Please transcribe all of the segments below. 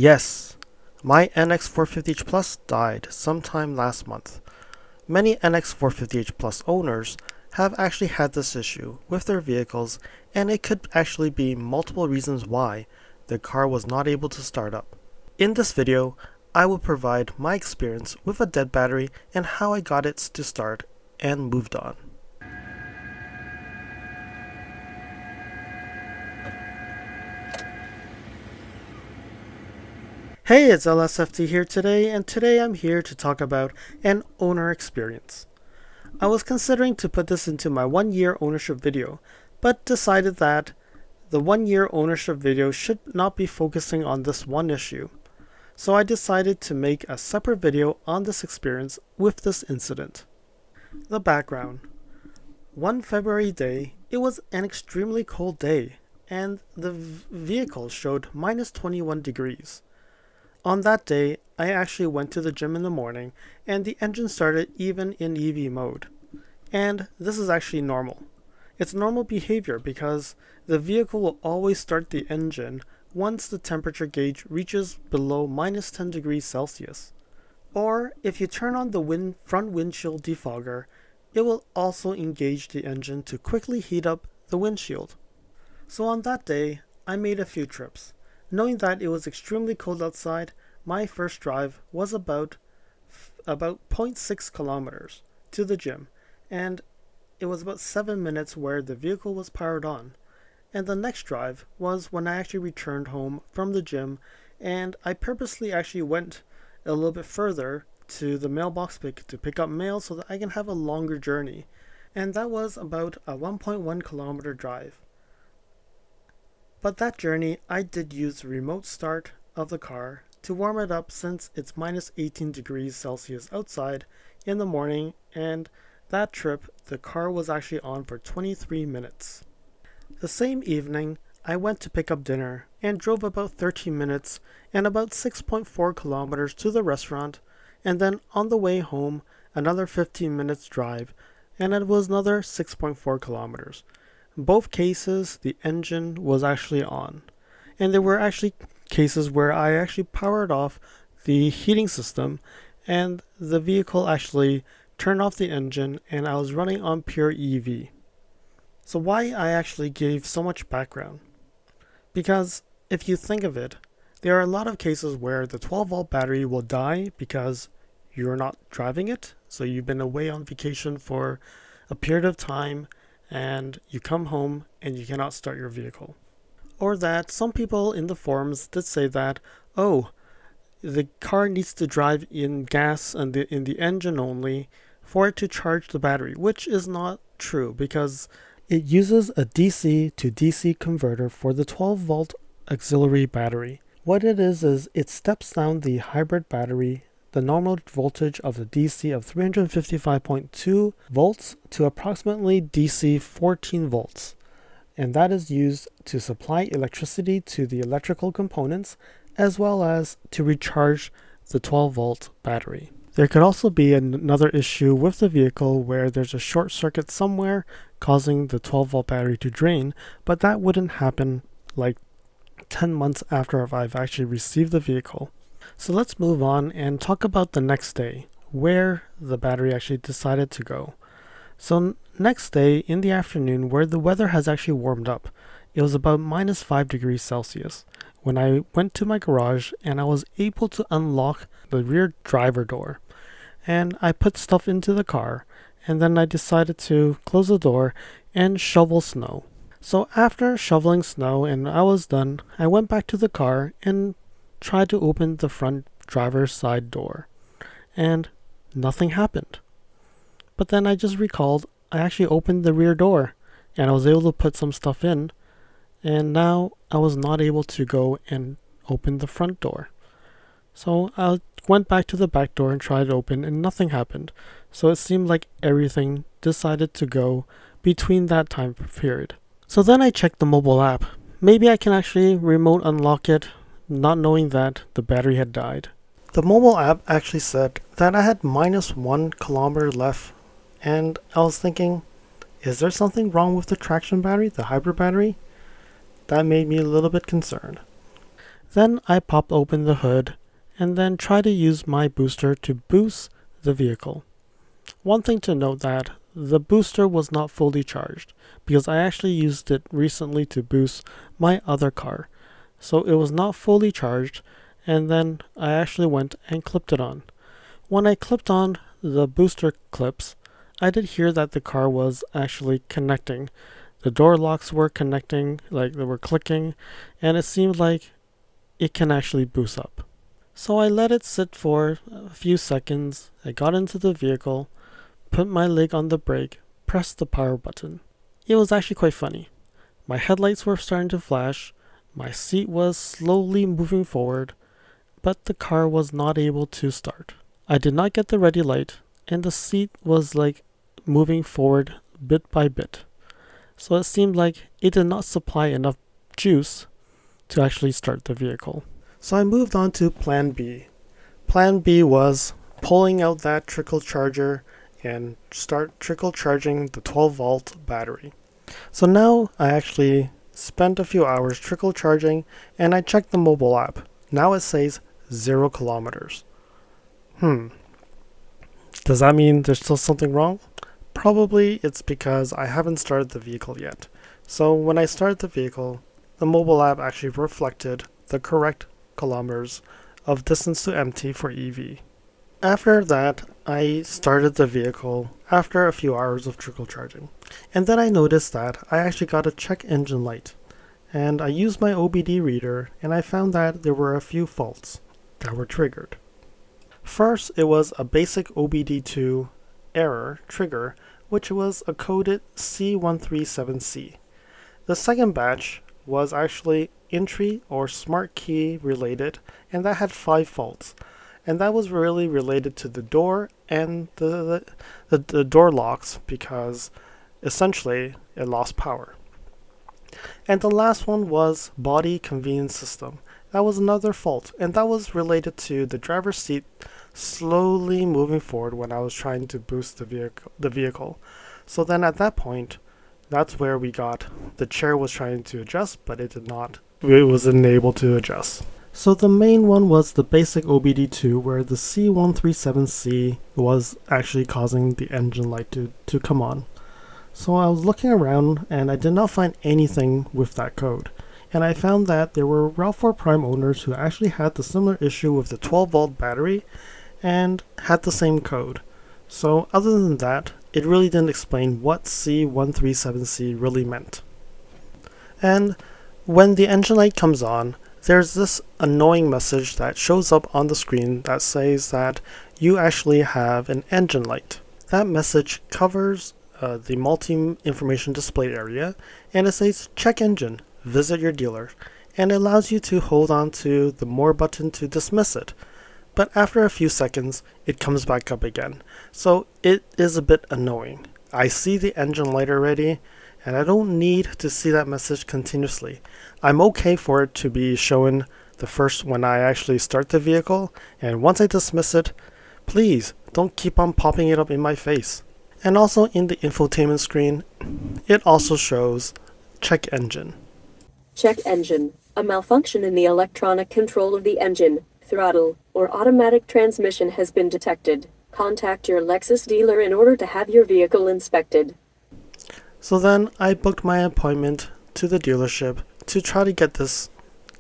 Yes, my NX 450H Plus died sometime last month. Many NX 450H Plus owners have actually had this issue with their vehicles, and it could actually be multiple reasons why the car was not able to start up. In this video, I will provide my experience with a dead battery and how I got it to start and moved on. Hey, it's LSFT here today, and today I'm here to talk about an owner experience. I was considering to put this into my 1-year ownership video, but decided that the 1-year ownership video should not be focusing on this one issue. So I decided to make a separate video on this experience with this incident. The background. One February day, it was an extremely cold day, and the vehicle showed minus 21 degrees. On that day, I actually went to the gym in the morning, and the engine started even in EV mode. And this is actually normal. It's normal behavior because the vehicle will always start the engine once the temperature gauge reaches below minus 10 degrees Celsius. Or if you turn on the front windshield defogger, it will also engage the engine to quickly heat up the windshield. So on that day, I made a few trips. Knowing that it was extremely cold outside, my first drive was about 0.6 kilometers to the gym, and it was about 7 minutes where the vehicle was powered on. And the next drive was when I actually returned home from the gym, and I purposely actually went a little bit further to the mailbox to pick up mail so that I can have a longer journey. And that was about a 1.1 kilometer drive. But that journey, I did use the remote start of the car to warm it up since it's minus 18 degrees Celsius outside in the morning, and that trip, the car was actually on for 23 minutes. The same evening, I went to pick up dinner and drove about 13 minutes and about 6.4 kilometers to the restaurant, and then on the way home, another 15 minutes drive, and it was another 6.4 kilometers. In both cases, the engine was actually on, and there were actually cases where I actually powered off the heating system and the vehicle actually turned off the engine and I was running on pure EV. So why I actually gave so much background? Because if you think of it, there are a lot of cases where the 12-volt battery will die because you're not driving it, so you've been away on vacation for a period of time and you come home and you cannot start your vehicle. Or that some people in the forums did say that, oh, the car needs to drive in gas and in the engine only for it to charge the battery, which is not true because it uses a DC to DC converter for the 12-volt auxiliary battery. What it is it steps down the hybrid battery, the normal voltage of the DC of 355.2 volts to approximately DC 14 volts. And that is used to supply electricity to the electrical components as well as to recharge the 12-volt battery. There could also be another issue with the vehicle where there's a short circuit somewhere causing the 12-volt battery to drain, but that wouldn't happen like 10 months after I've actually received the vehicle. So let's move on and talk about the next day, where the battery actually decided to go. So next day in the afternoon, where the weather has actually warmed up, it was about minus 5 degrees Celsius when I went to my garage and I was able to unlock the rear driver door. And I put stuff into the car, and then I decided to close the door and shovel snow. So after shoveling snow and I was done, I went back to the car and tried to open the front driver's side door, and nothing happened. But then I just recalled I actually opened the rear door and I was able to put some stuff in, and now I was not able to go and open the front door. So I went back to the back door and tried to open, and nothing happened. So it seemed like everything decided to go between that time period. So then I checked the mobile app. Maybe I can actually remote unlock it, not knowing that the battery had died. The mobile app actually said that I had minus 1 kilometer left, and I was thinking, is there something wrong with the traction battery, the hybrid battery? That made me a little bit concerned. Then I popped open the hood and then tried to use my booster to boost the vehicle. One thing to note that the booster was not fully charged because I actually used it recently to boost my other car. So it was not fully charged, and then I actually went and clipped it on. When I clipped on the booster clips, I did hear that the car was actually connecting. The door locks were connecting, like they were clicking, and it seemed like it can actually boost up. So I let it sit for a few seconds. I got into the vehicle, put my leg on the brake, pressed the power button. It was actually quite funny. My headlights were starting to flash, my seat was slowly moving forward, but the car was not able to start. I did not get the ready light, and the seat was like moving forward bit by bit. So it seemed like it did not supply enough juice to actually start the vehicle. So I moved on to Plan B. Plan B was pulling out that trickle charger and start trickle charging the 12 volt battery. So now I actually spent a few hours trickle charging and I checked the mobile app. Now it says 0 kilometers. Does that mean there's still something wrong? Probably it's because I haven't started the vehicle yet. So when I started the vehicle, the mobile app actually reflected the correct kilometers of distance to empty for EV. After that, I started the vehicle after a few hours of trickle charging. And then I noticed that I actually got a check engine light. And I used my OBD reader and I found that there were a few faults that were triggered. First, it was a basic OBD2 error trigger, which was a coded C137C. The second batch was actually entry or smart key related, and that had 5 faults. And that was really related to the door and the door locks because essentially it lost power. And the last one was body convenience system. That was another fault, and that was related to the driver's seat slowly moving forward when I was trying to boost the vehicle. So then at that point, that's where we got the chair was trying to adjust, but it wasn't able to adjust. So the main one was the basic OBD2, where the C137C was actually causing the engine light to come on. So I was looking around and I did not find anything with that code. And I found that there were RAV4 Prime owners who actually had the similar issue with the 12 volt battery and had the same code. So other than that, it really didn't explain what C137C really meant. And when the engine light comes on, there's this annoying message that shows up on the screen that says that you actually have an engine light. That message covers the multi-information display area, and it says check engine, visit your dealer, and it allows you to hold on to the more button to dismiss it. But after a few seconds, it comes back up again. So it is a bit annoying. I see the engine light already, and I don't need to see that message continuously. I'm okay for it to be shown the first when I actually start the vehicle, and once I dismiss it, please don't keep on popping it up in my face. And also in the infotainment screen, it also shows check engine. Check engine. A malfunction in the electronic control of the engine, throttle, or automatic transmission has been detected. Contact your Lexus dealer in order to have your vehicle inspected. So then I booked my appointment to the dealership to try to get this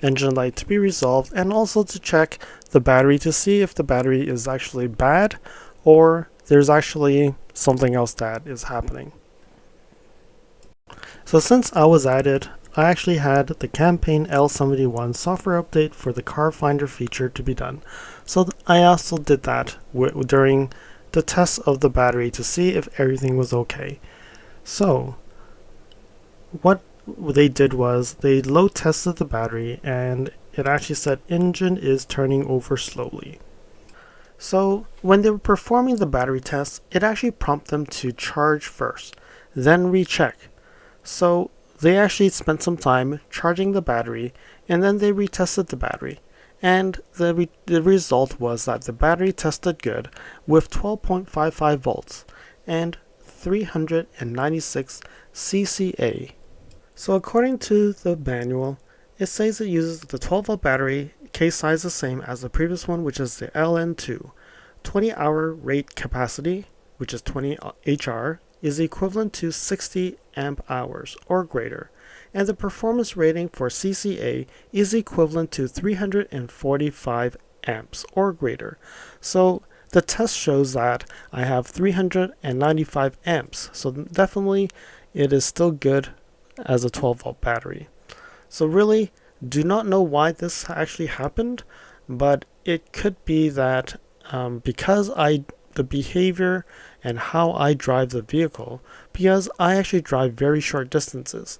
engine light to be resolved, and also to check the battery to see if the battery is actually bad or there's actually something else that is happening. So since I was at it, I actually had the Campaign L71 software update for the car finder feature to be done. So I also did that during the test of the battery to see if everything was okay. So what they did was they load tested the battery, and it actually said engine is turning over slowly. So when they were performing the battery test, it actually prompted them to charge first, then recheck. So they actually spent some time charging the battery, and then they retested the battery. And the result was that the battery tested good with 12.55 volts and 396 cca. So according to the manual, It says it uses the 12-volt battery, case size the same as the previous one, which is the LN2. 20-hour rate capacity, which is 20 HR, is equivalent to 60 amp hours or greater, and the performance rating for CCA is equivalent to 345 amps or greater. So the test shows that I have 395 amps, so definitely it is still good as a 12-volt battery. So really, do not know why this actually happened, but it could be that because the behavior and how I drive the vehicle, because I actually drive very short distances.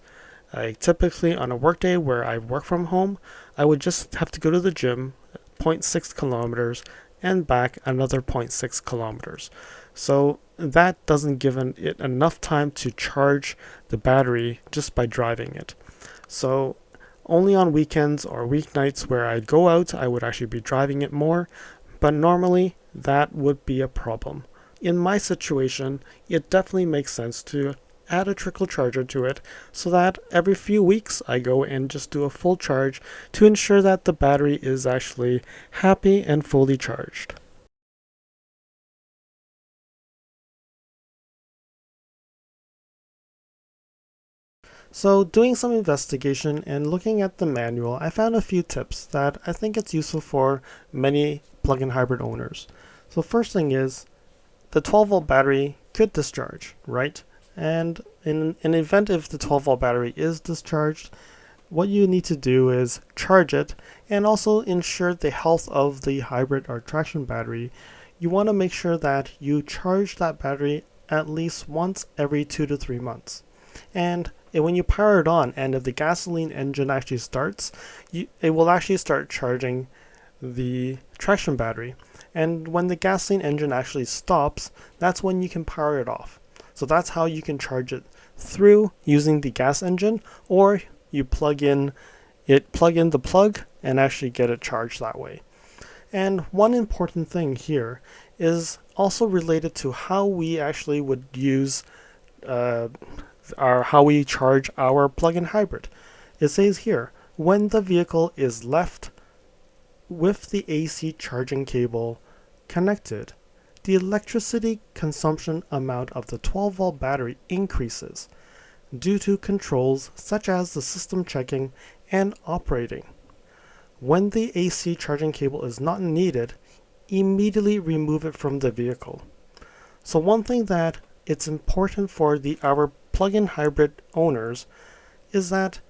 Typically on a workday where I work from home, I would just have to go to the gym 0.6 kilometers and back another 0.6 kilometers. So that doesn't give it enough time to charge the battery just by driving it. So only on weekends or weeknights where I'd go out, I would actually be driving it more, but normally that would be a problem. In my situation, it definitely makes sense to add a trickle charger to it so that every few weeks I go and just do a full charge to ensure that the battery is actually happy and fully charged. So doing some investigation and looking at the manual, I found a few tips that I think it's useful for many plug-in hybrid owners. So first thing is, the 12-volt battery could discharge, right? And in an event if the 12-volt battery is discharged, what you need to do is charge it and also ensure the health of the hybrid or traction battery. You want to make sure that you charge that battery at least once every 2 to 3 months. And when you power it on and if the gasoline engine actually starts, it will actually start charging the traction battery. And when the gasoline engine actually stops, that's when you can power it off. So that's how you can charge it, through using the gas engine, or you plug in the plug and actually get it charged that way. And one important thing here is also related to how we actually would use how we charge our plug-in hybrid. It says here, when the vehicle is left with the AC charging cable connected, the electricity consumption amount of the 12-volt battery increases due to controls such as the system checking and operating. When the AC charging cable is not needed, immediately remove it from the vehicle. So one thing that it's important for our plug-in hybrid owners is that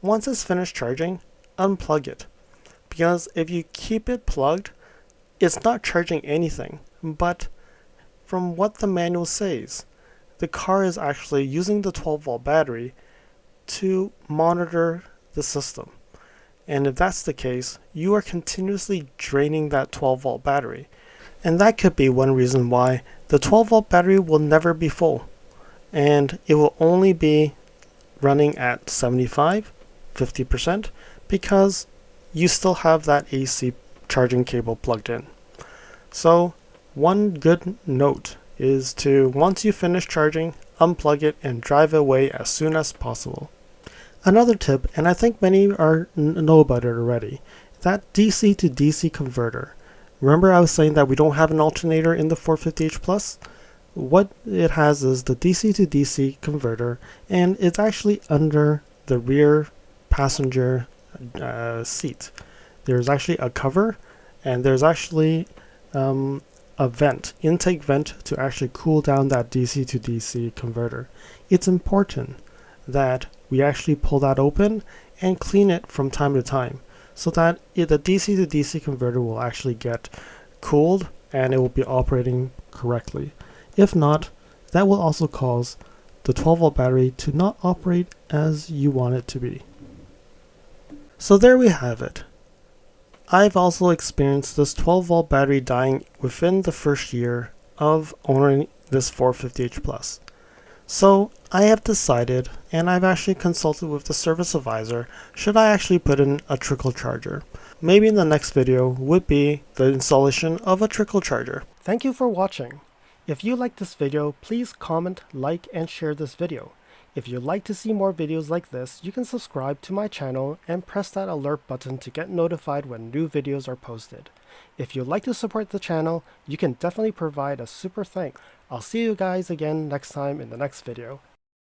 once it's finished charging, unplug it. Because if you keep it plugged, it's not charging anything. But from what the manual says, the car is actually using the 12-volt battery to monitor the system. And if that's the case, you are continuously draining that 12-volt battery. And that could be one reason why the 12-volt battery will never be full. And it will only be running at 75, 50%, because you still have that AC charging cable plugged in. So one good note is to, once you finish charging, unplug it and drive away as soon as possible. Another tip, and I think many know about it already, that DC to DC converter. Remember I was saying that we don't have an alternator in the 450h Plus? What it has is the DC to DC converter, and it's actually under the rear passenger seat. There's actually a cover, and there's actually a intake vent to actually cool down that DC to DC converter. It's important that we actually pull that open and clean it from time to time so that the DC to DC converter will actually get cooled and it will be operating correctly. If not, that will also cause the 12-volt battery to not operate as you want it to be. So there we have it. I've also experienced this 12-volt battery dying within the first year of owning this 450h Plus. So I have decided, and I've actually consulted with the service advisor, should I actually put in a trickle charger? Maybe in the next video would be the installation of a trickle charger. Thank you for watching. If you liked this video, please comment, like, and share this video. If you'd like to see more videos like this, you can subscribe to my channel and press that alert button to get notified when new videos are posted. If you'd like to support the channel, you can definitely provide a super thanks. I'll see you guys again next time in the next video.